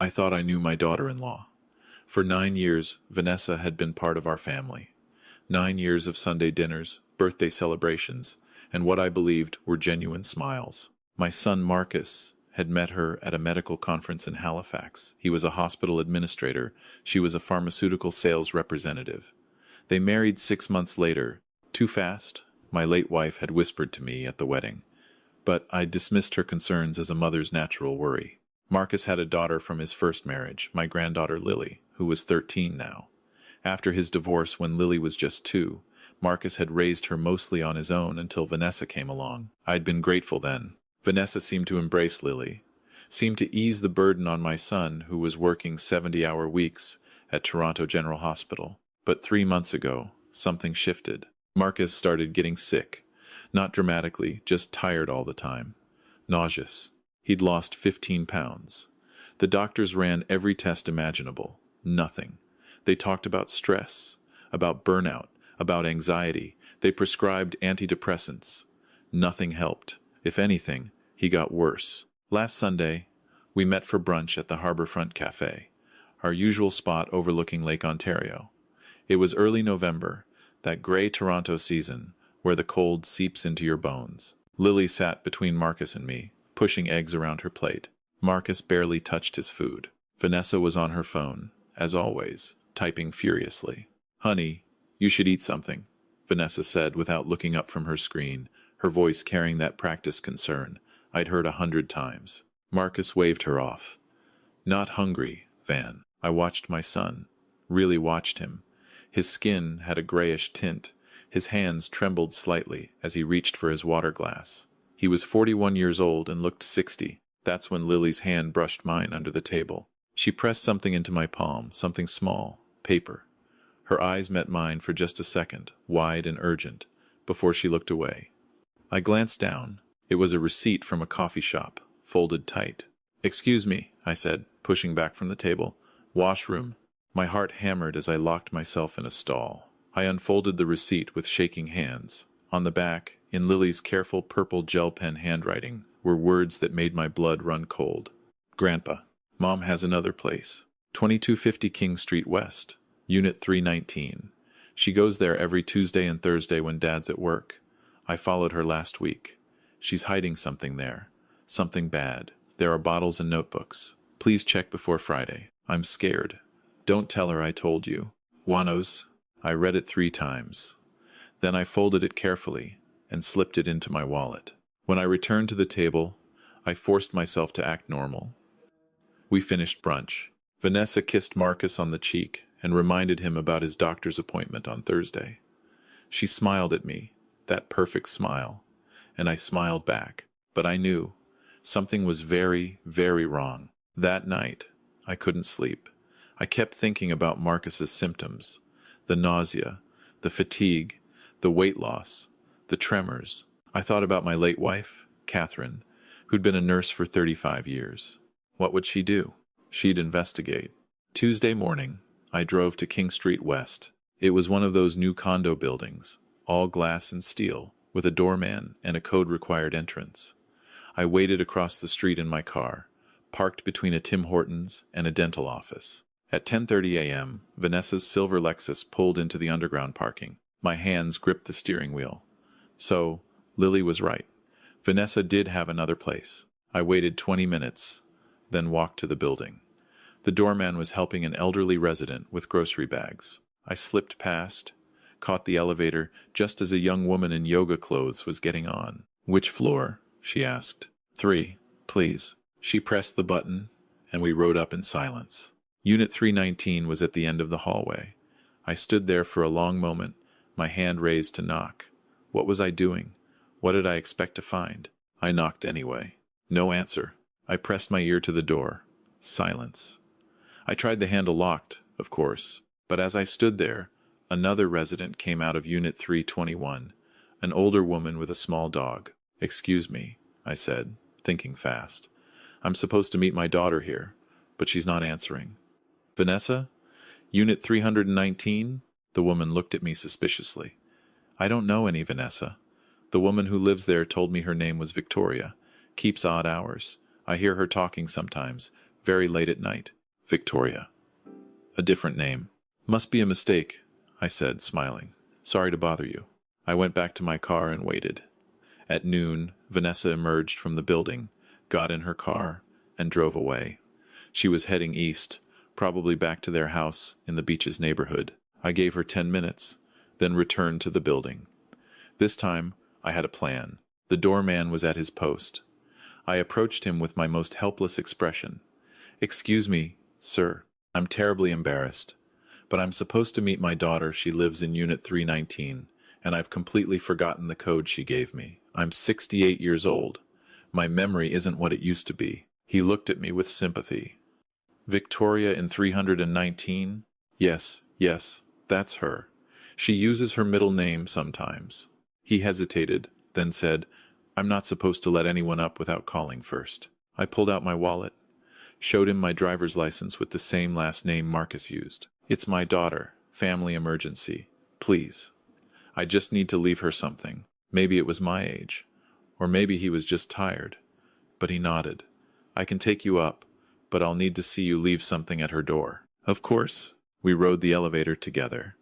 I thought I knew my daughter-in-law. For 9 years, Vanessa had been part of our family. 9 years of Sunday dinners, birthday celebrations, and what I believed were genuine smiles. My son Marcus had met her at a medical conference in Halifax. He was a hospital administrator. She was a pharmaceutical sales representative. They married 6 months later. Too fast, my late wife had whispered to me at the wedding. But I dismissed her concerns as a mother's natural worry. Marcus had a daughter from his first marriage, my granddaughter Lily, who was 13 now. After his divorce when Lily was just 2, Marcus had raised her mostly on his own until Vanessa came along. I'd been grateful then. Vanessa seemed to embrace Lily, seemed to ease the burden on my son who was working 70-hour weeks at Toronto General Hospital. But 3 months ago, something shifted. Marcus started getting sick. Not dramatically, just tired all the time. Nauseous. He'd lost 15 pounds. The doctors ran every test imaginable. Nothing. They talked about stress, about burnout, about anxiety. They prescribed antidepressants. Nothing helped. If anything, he got worse. Last Sunday, we met for brunch at the Harbourfront Cafe, our usual spot overlooking Lake Ontario. It was early November, that gray Toronto season, where the cold seeps into your bones. Lily sat between Marcus and me, pushing eggs around her plate. Marcus barely touched his food. Vanessa was on her phone, as always, typing furiously. "Honey, you should eat something," Vanessa said without looking up from her screen, her voice carrying that practiced concern I'd heard 100 times. Marcus waved her off. "Not hungry, Van." I watched my son, really watched him. His skin had a grayish tint. His hands trembled slightly as he reached for his water glass. He was 41 years old and looked 60. That's when Lily's hand brushed mine under the table. She pressed something into my palm, something small, paper. Her eyes met mine for just a second, wide and urgent, before she looked away. I glanced down. It was a receipt from a coffee shop, folded tight. "Excuse me," I said, pushing back from the table. "Washroom." My heart hammered as I locked myself in a stall. I unfolded the receipt with shaking hands. On the back, in Lily's careful purple gel pen handwriting, were words that made my blood run cold. "Grandpa, Mom has another place. 2250 King Street West, Unit 319. She goes there every Tuesday and Thursday when Dad's at work. I followed her last week. She's hiding something there. Something bad. There are bottles and notebooks. Please check before Friday. I'm scared. Don't tell her I told you. Juanos." I read it 3 times. Then I folded it carefully and slipped it into my wallet. When I returned to the table, I forced myself to act normal. We finished brunch. Vanessa kissed Marcus on the cheek and reminded him about his doctor's appointment on Thursday. She smiled at me, that perfect smile, and I smiled back. But I knew something was very, very wrong. That night, I couldn't sleep. I kept thinking about Marcus's symptoms. The nausea, the fatigue, the weight loss, the tremors. I thought about my late wife, Catherine, who'd been a nurse for 35 years. What would she do? She'd investigate. Tuesday morning, I drove to King Street West. It was one of those new condo buildings, all glass and steel, with a doorman and a code-required entrance. I waited across the street in my car, parked between a Tim Hortons and a dental office. At 10:30 a.m., Vanessa's silver Lexus pulled into the underground parking. My hands gripped the steering wheel. So, Lily was right. Vanessa did have another place. I waited 20 minutes, then walked to the building. The doorman was helping an elderly resident with grocery bags. I slipped past, caught the elevator just as a young woman in yoga clothes was getting on. "Which floor?" she asked. "3, please." She pressed the button, and we rode up in silence. Unit 319 was at the end of the hallway. I stood there for a long moment, my hand raised to knock. What was I doing? What did I expect to find? I knocked anyway. No answer. I pressed my ear to the door. Silence. I tried the handle locked, of course, but as I stood there, another resident came out of Unit 321, an older woman with a small dog. "Excuse me," I said, thinking fast. "I'm supposed to meet my daughter here, but she's not answering." "Vanessa? Unit 319? The woman looked at me suspiciously. "I don't know any Vanessa. The woman who lives there told me her name was Victoria. Keeps odd hours. I hear her talking sometimes, Very late at night. Victoria. A different name. Must be a mistake, I said, smiling. Sorry to bother you. I went back to my car and waited. At noon, Vanessa emerged from the building, got in her car, and drove away. She was heading east, probably back to their house in the Beaches neighborhood. I gave her 10 minutes, then returned to the building. This time, I had a plan. The doorman was at his post. I approached him with my most helpless expression. Excuse me, sir. I'm terribly embarrassed. But I'm supposed to meet my daughter. She lives in Unit 319, and I've completely forgotten the code she gave me. I'm 68 years old. My memory isn't what it used to be. He looked at me with sympathy. Victoria in 319? Yes, that's her. She uses her middle name sometimes. He hesitated, then said, I'm not supposed to let anyone up without calling first. I pulled out my wallet, showed him my driver's license with the same last name Marcus used. It's my daughter. Family emergency. Please. I just need to leave her something. Maybe it was my age. Or maybe he was just tired. But he nodded. I can take you up, but I'll need to see you leave something at her door. Of course. We rode the elevator together.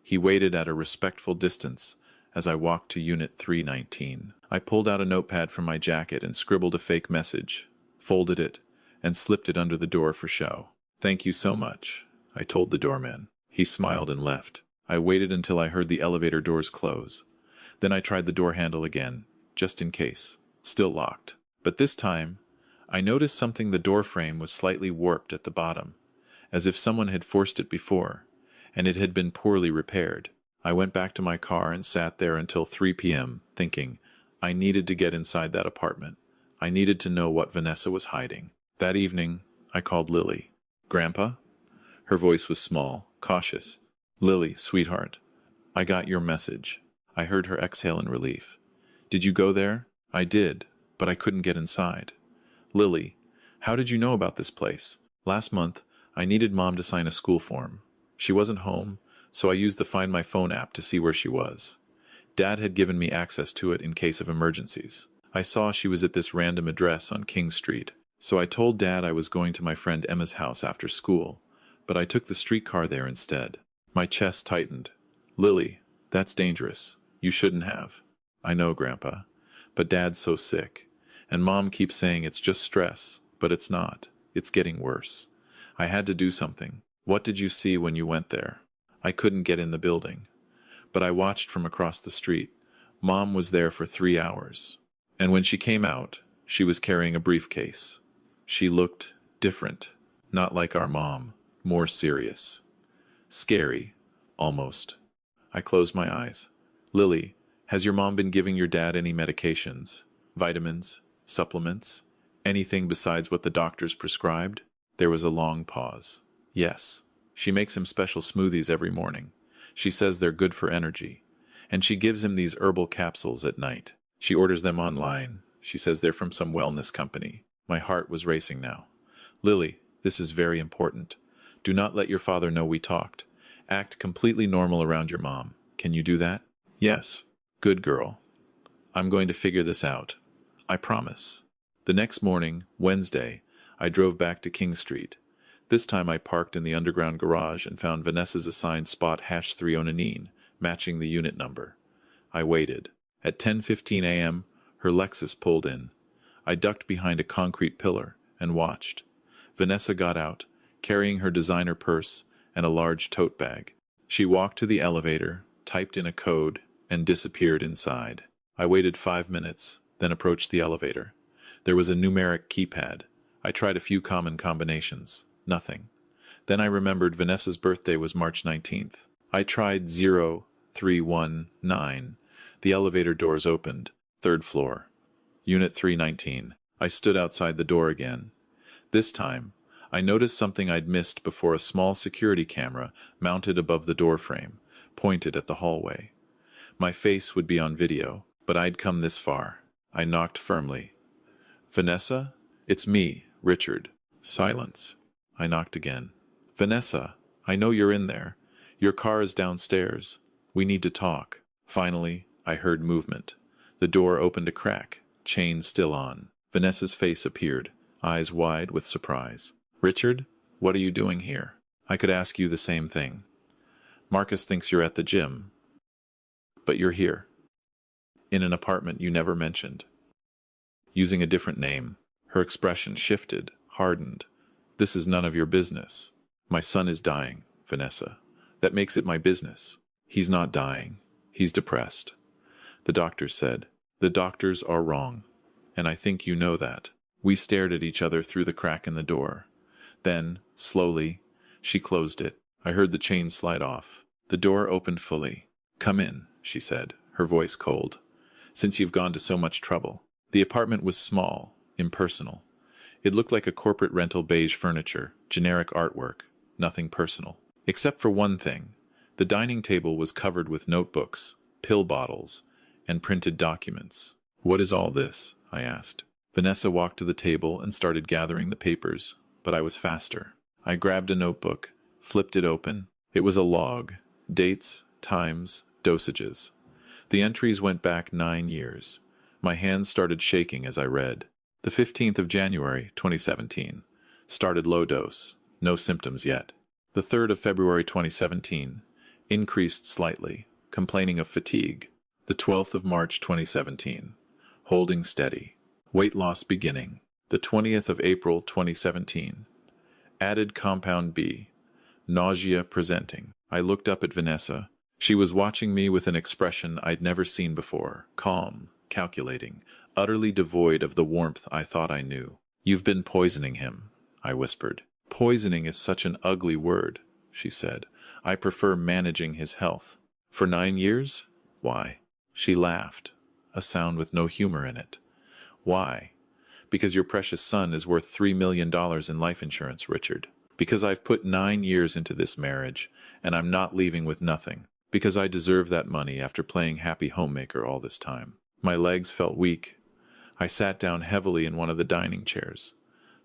He waited at a respectful distance as I walked to Unit 319. I pulled out a notepad from my jacket and scribbled a fake message, folded it, and slipped it under the door for show. Thank you so much, I told the doorman. He smiled and left. I waited until I heard the elevator doors close. Then I tried the door handle again, just in case. Still locked. But this time, I noticed something. The door frame was slightly warped at the bottom, as if someone had forced it before, and it had been poorly repaired. I went back to my car and sat there until 3 p.m., thinking, I needed to get inside that apartment. I needed to know what Vanessa was hiding. That evening, I called Lily. Grandpa? Her voice was small, cautious. Lily, sweetheart, I got your message. I heard her exhale in relief. Did you go there? I did, but I couldn't get inside. Lily, how did you know about this place? Last month, I needed Mom to sign a school form. She wasn't home, so I used the Find My Phone app to see where she was. Dad had given me access to it in case of emergencies. I saw she was at this random address on King Street, so I told Dad I was going to my friend Emma's house after school, but I took the streetcar there instead. My chest tightened. Lily, that's dangerous. You shouldn't have. I know, Grandpa, but Dad's so sick, and Mom keeps saying it's just stress, but it's not. It's getting worse. I had to do something. What did you see when you went there? I couldn't get in the building, but I watched from across the street. Mom was there for 3 hours, and when she came out, she was carrying a briefcase. She looked different, not like our mom, more serious. Scary, almost. I closed my eyes. Lily, has your mom been giving your dad any medications, vitamins, supplements, anything besides what the doctors prescribed? There was a long pause. Yes. She makes him special smoothies every morning. She says they're good for energy. And she gives him these herbal capsules at night. She orders them online. She says they're from some wellness company. My heart was racing now. Lily, this is very important. Do not let your father know we talked. Act completely normal around your mom. Can you do that? Yes. Good girl. I'm going to figure this out. I promise. The next morning, Wednesday, I drove back to King Street. This time I parked in the underground garage and found Vanessa's assigned spot #309, matching the unit number. I waited. At 10:15 a.m., her Lexus pulled in. I ducked behind a concrete pillar and watched. Vanessa got out, carrying her designer purse and a large tote bag. She walked to the elevator, typed in a code, and disappeared inside. I waited 5 minutes, then approached the elevator. There was a numeric keypad. I tried a few common combinations. Nothing. Then I remembered Vanessa's birthday was March 19th. I tried 0319. The elevator doors opened. 3rd floor. Unit 319. I stood outside the door again. This time, I noticed something I'd missed before. A small security camera mounted above the door frame, pointed at the hallway. My face would be on video, but I'd come this far. I knocked firmly. Vanessa? It's me, Richard. Silence. I knocked again. Vanessa, I know you're in there. Your car is downstairs. We need to talk. Finally, I heard movement. The door opened a crack, chain still on. Vanessa's face appeared, eyes wide with surprise. Richard, what are you doing here? I could ask you the same thing. Marcus thinks you're at the gym, but you're here. In an apartment you never mentioned. Using a different name. Her expression shifted, hardened. This is none of your business. My son is dying, Vanessa. That makes it my business. He's not dying. He's depressed. The doctors said. The doctors are wrong. And I think you know that. We stared at each other through the crack in the door. Then, slowly, she closed it. I heard the chain slide off. The door opened fully. Come in, she said, her voice cold. Since you've gone to so much trouble. The apartment was small, impersonal. It looked like a corporate rental, beige furniture, generic artwork, nothing personal. Except for one thing. The dining table was covered with notebooks, pill bottles, and printed documents. What is all this? I asked. Vanessa walked to the table and started gathering the papers, but I was faster. I grabbed a notebook, flipped it open. It was a log. Dates, times, dosages. The entries went back 9 years. My hands started shaking as I read. The 15th of January, 2017. Started low dose. No symptoms yet. The 3rd of February, 2017. Increased slightly. Complaining of fatigue. The 12th of March, 2017. Holding steady. Weight loss beginning. The 20th of April, 2017. Added compound B. Nausea presenting. I looked up at Vanessa. She was watching me with an expression I'd never seen before. Calm, calculating, utterly devoid of the warmth I thought I knew. You've been poisoning him, I whispered. Poisoning is such an ugly word, she said. I prefer managing his health. For 9 years? Why? She laughed, a sound with no humor in it. Why? Because your precious son is worth $3 million in life insurance, Richard. Because I've put 9 years into this marriage, and I'm not leaving with nothing. Because I deserve that money after playing happy homemaker all this time. My legs felt weak. I sat down heavily in one of the dining chairs.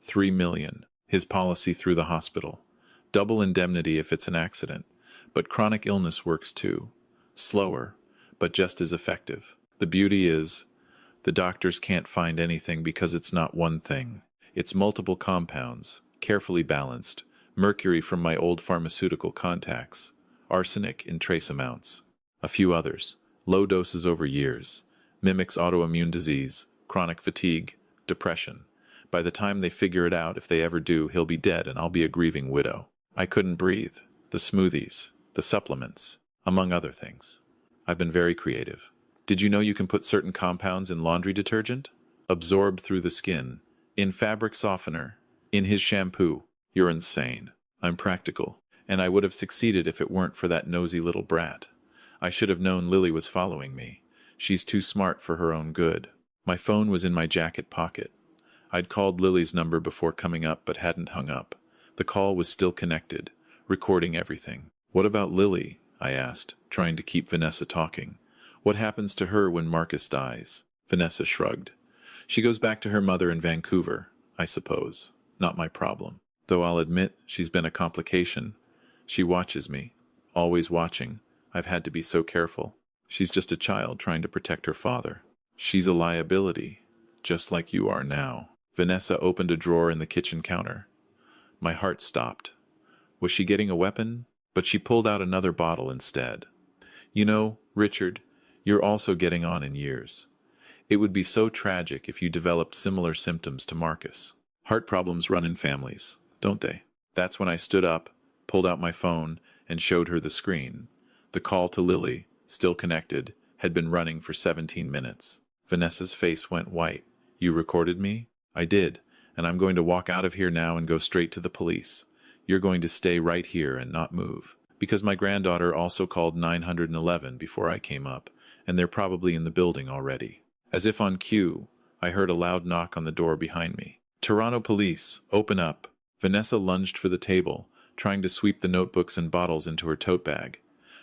$3 million. His policy through the hospital. Double indemnity if it's an accident. But chronic illness works too. Slower, but just as effective. The beauty is, the doctors can't find anything because it's not one thing. It's multiple compounds, carefully balanced. Mercury from my old pharmaceutical contacts. Arsenic in trace amounts. A few others. Low doses over years. Mimics autoimmune disease, chronic fatigue, depression. By the time they figure it out, if they ever do, he'll be dead and I'll be a grieving widow. I couldn't breathe. The smoothies, the supplements, among other things. I've been very creative. Did you know you can put certain compounds in laundry detergent? Absorbed through the skin. In fabric softener. In his shampoo. You're insane. I'm practical. And I would have succeeded if it weren't for that nosy little brat. I should have known Lily was following me. She's too smart for her own good. My phone was in my jacket pocket. I'd called Lily's number before coming up but hadn't hung up. The call was still connected, recording everything. What about Lily? I asked, trying to keep Vanessa talking. What happens to her when Marcus dies? Vanessa shrugged. She goes back to her mother in Vancouver, I suppose. Not my problem. Though I'll admit she's been a complication. She watches me. Always watching. I've had to be so careful. She's just a child trying to protect her father. She's a liability, just like you are now. Vanessa opened a drawer in the kitchen counter. My heart stopped. Was she getting a weapon? But she pulled out another bottle instead. You know, Richard, you're also getting on in years. It would be so tragic if you developed similar symptoms to Marcus. Heart problems run in families, don't they? That's when I stood up, pulled out my phone, and showed her the screen. The call to Lily, still connected, had been running for 17 minutes. Vanessa's face went white. You recorded me? I did, and I'm going to walk out of here now and go straight to the police. You're going to stay right here and not move. Because my granddaughter also called 911 before I came up, and they're probably in the building already. As if on cue, I heard a loud knock on the door behind me. Toronto police, open up. Vanessa lunged for the table, trying to sweep the notebooks and bottles into her tote bag.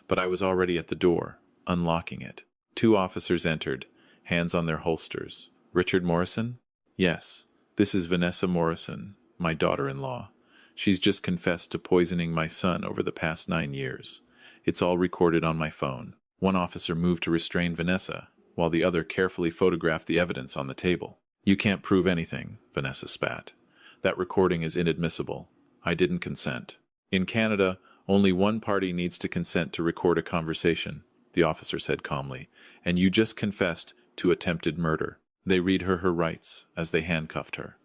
But I was already at the door, unlocking it. 2 officers entered, hands on their holsters. Richard Morrison? Yes, this is Vanessa Morrison, my daughter-in-law. She's just confessed to poisoning my son over the past 9 years. It's all recorded on my phone. One officer moved to restrain Vanessa, while the other carefully photographed the evidence on the table. You can't prove anything, Vanessa spat. That recording is inadmissible. I didn't consent. In Canada, only one party needs to consent to record a conversation, the officer said calmly, and you just confessed to attempted murder. They read her rights as they handcuffed her.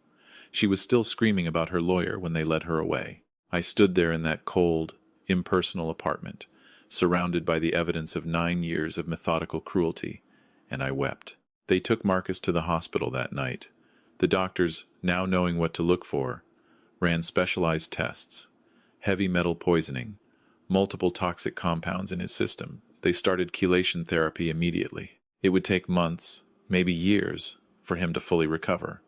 She was still screaming about her lawyer when they led her away. I stood there in that cold, impersonal apartment, surrounded by the evidence of 9 years of methodical cruelty, and I wept. They took Marcus to the hospital that night. The doctors, now knowing what to look for, ran specialized tests. Heavy metal poisoning, multiple toxic compounds in his system. They started chelation therapy immediately. It would take months, maybe years, for him to fully recover.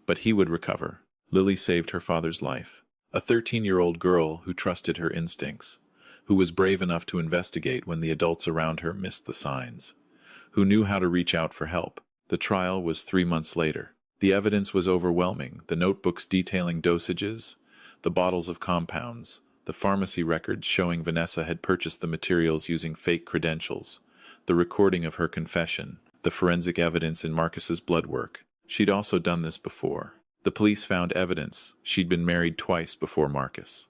But he would recover. Lily saved her father's life. A 13-year-old girl who trusted her instincts, who was brave enough to investigate when the adults around her missed the signs, who knew how to reach out for help. The trial was 3 months later. The evidence was overwhelming, the notebooks detailing dosages, the bottles of compounds, the pharmacy records showing Vanessa had purchased the materials using fake credentials, the recording of her confession, the forensic evidence in Marcus's blood work. She'd also done this before. The police found evidence she'd been married twice before Marcus.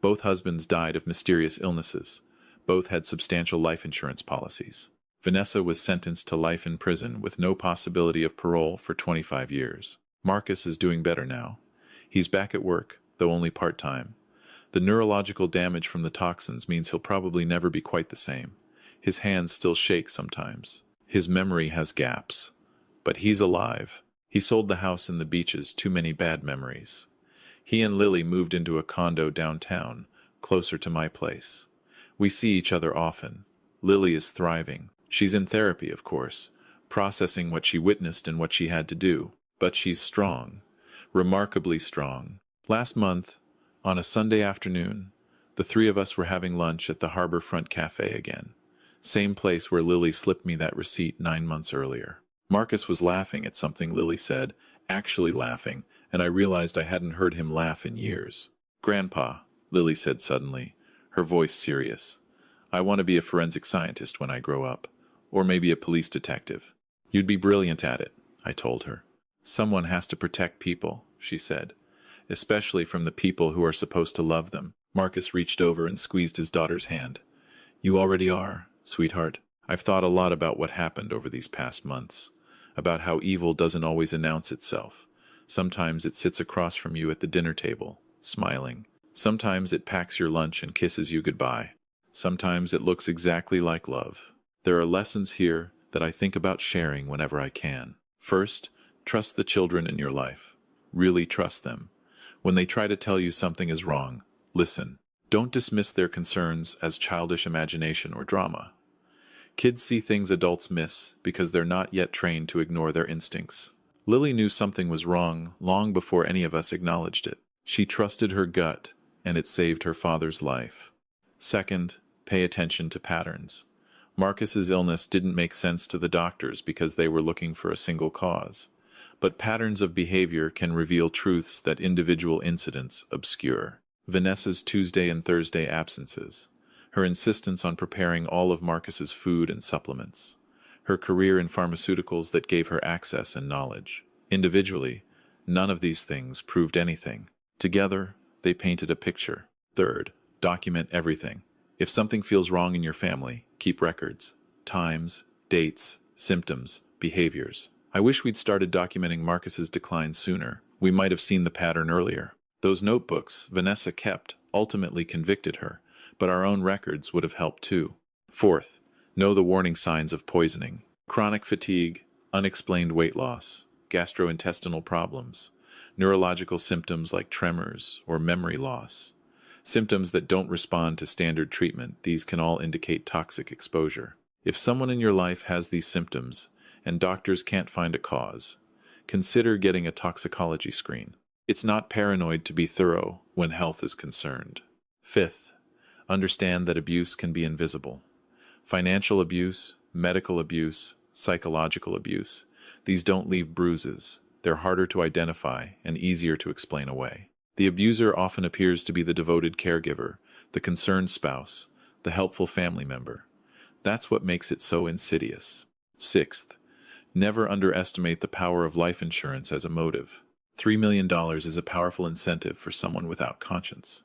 Both husbands died of mysterious illnesses. Both had substantial life insurance policies. Vanessa was sentenced to life in prison with no possibility of parole for 25 years. Marcus is doing better now. He's back at work, though only part-time. The neurological damage from the toxins means he'll probably never be quite the same. His hands still shake sometimes. His memory has gaps. But he's alive. He sold the house in the beaches, too many bad memories. He and Lily moved into a condo downtown, closer to my place. We see each other often. Lily is thriving. She's in therapy, of course, processing what she witnessed and what she had to do. But she's strong. Remarkably strong. Last month, on a Sunday afternoon, the three of us were having lunch at the Harborfront Cafe again. Same place where Lily slipped me that receipt 9 months earlier. Marcus was laughing at something Lily said, actually laughing, and I realized I hadn't heard him laugh in years. "Grandpa," Lily said suddenly, her voice serious, "I want to be a forensic scientist when I grow up. Or maybe a police detective." "You'd be brilliant at it," I told her. "Someone has to protect people," she said, "especially from the people who are supposed to love them." Marcus reached over and squeezed his daughter's hand. "You already are, sweetheart. I've thought a lot about what happened over these past months, about how evil doesn't always announce itself. Sometimes it sits across from you at the dinner table, smiling. Sometimes it packs your lunch and kisses you goodbye. Sometimes it looks exactly like love. There are lessons here that I think about sharing whenever I can. First, trust the children in your life. Really trust them. When they try to tell you something is wrong, listen. Don't dismiss their concerns as childish imagination or drama. Kids see things adults miss because they're not yet trained to ignore their instincts. Lily knew something was wrong long before any of us acknowledged it. She trusted her gut, and it saved her father's life. Second, pay attention to patterns. Marcus's illness didn't make sense to the doctors because they were looking for a single cause. But patterns of behavior can reveal truths that individual incidents obscure. Vanessa's Tuesday and Thursday absences. Her insistence on preparing all of Marcus's food and supplements. Her career in pharmaceuticals that gave her access and knowledge. Individually, none of these things proved anything. Together, they painted a picture. Third, document everything. If something feels wrong in your family, keep records. Times, dates, symptoms, behaviors. I wish we'd started documenting Marcus's decline sooner. We might have seen the pattern earlier. Those notebooks Vanessa kept ultimately convicted her, but our own records would have helped too. Fourth, know the warning signs of poisoning. Chronic fatigue, unexplained weight loss, gastrointestinal problems, neurological symptoms like tremors or memory loss. Symptoms that don't respond to standard treatment, these can all indicate toxic exposure. If someone in your life has these symptoms, and doctors can't find a cause, consider getting a toxicology screen. It's not paranoid to be thorough when health is concerned. Fifth, understand that abuse can be invisible. Financial abuse, medical abuse, psychological abuse, these don't leave bruises. They're harder to identify and easier to explain away. The abuser often appears to be the devoted caregiver, the concerned spouse, the helpful family member. That's what makes it so insidious. Sixth, never underestimate the power of life insurance as a motive. $3 million is a powerful incentive for someone without conscience.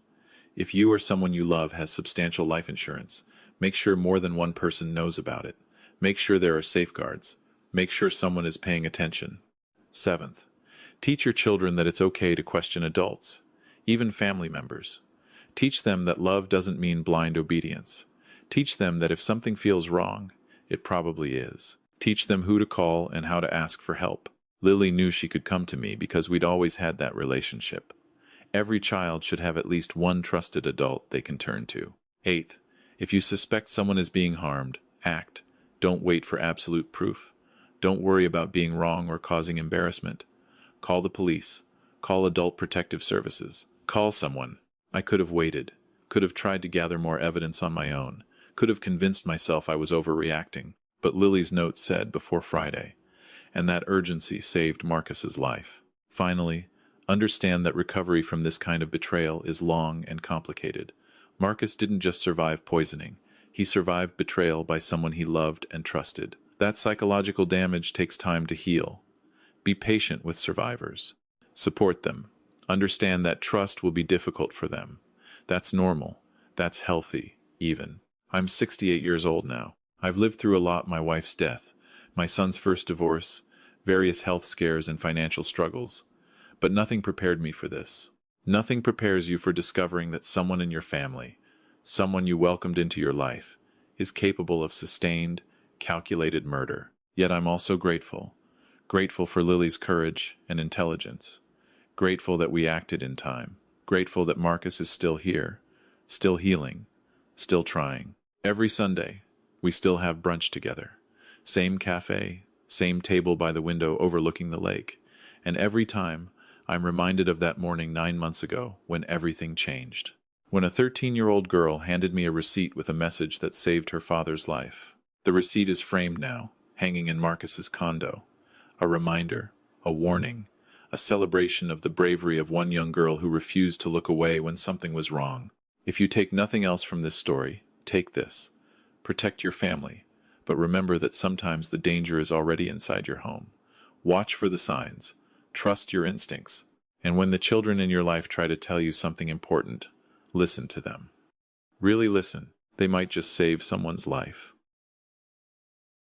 If you or someone you love has substantial life insurance, make sure more than one person knows about it. Make sure there are safeguards. Make sure someone is paying attention. Seventh, teach your children that it's okay to question adults, even family members. Teach them that love doesn't mean blind obedience. Teach them that if something feels wrong, it probably is. Teach them who to call and how to ask for help. Lily knew she could come to me because we'd always had that relationship. Every child should have at least one trusted adult they can turn to. Eighth, if you suspect someone is being harmed, act. Don't wait for absolute proof. Don't worry about being wrong or causing embarrassment. Call the police. Call Adult Protective Services. Call someone. I could have waited. Could have tried to gather more evidence on my own. Could have convinced myself I was overreacting. But Lily's note said before Friday, and that urgency saved Marcus's life. Finally, understand that recovery from this kind of betrayal is long and complicated. Marcus didn't just survive poisoning. He survived betrayal by someone he loved and trusted. That psychological damage takes time to heal. Be patient with survivors. Support them. Understand that trust will be difficult for them. That's normal. That's healthy, even. I'm 68 years old now. I've lived through a lot: my wife's death, my son's first divorce, various health scares and financial struggles. But nothing prepared me for this. Nothing prepares you for discovering that someone in your family, someone you welcomed into your life, is capable of sustained, calculated murder. Yet I'm also grateful. Grateful for Lily's courage and intelligence. Grateful that we acted in time. Grateful that Marcus is still here, still healing, still trying. Every Sunday, we still have brunch together. Same cafe, same table by the window overlooking the lake. And every time, I'm reminded of that morning 9 months ago when everything changed. When a 13-year-old girl handed me a receipt with a message that saved her father's life. The receipt is framed now, hanging in Marcus's condo. A reminder, a warning, a celebration of the bravery of one young girl who refused to look away when something was wrong. If you take nothing else from this story, take this. Protect your family, but remember that sometimes the danger is already inside your home. Watch for the signs. Trust your instincts. And when the children in your life try to tell you something important, listen to them. Really listen. They might just save someone's life.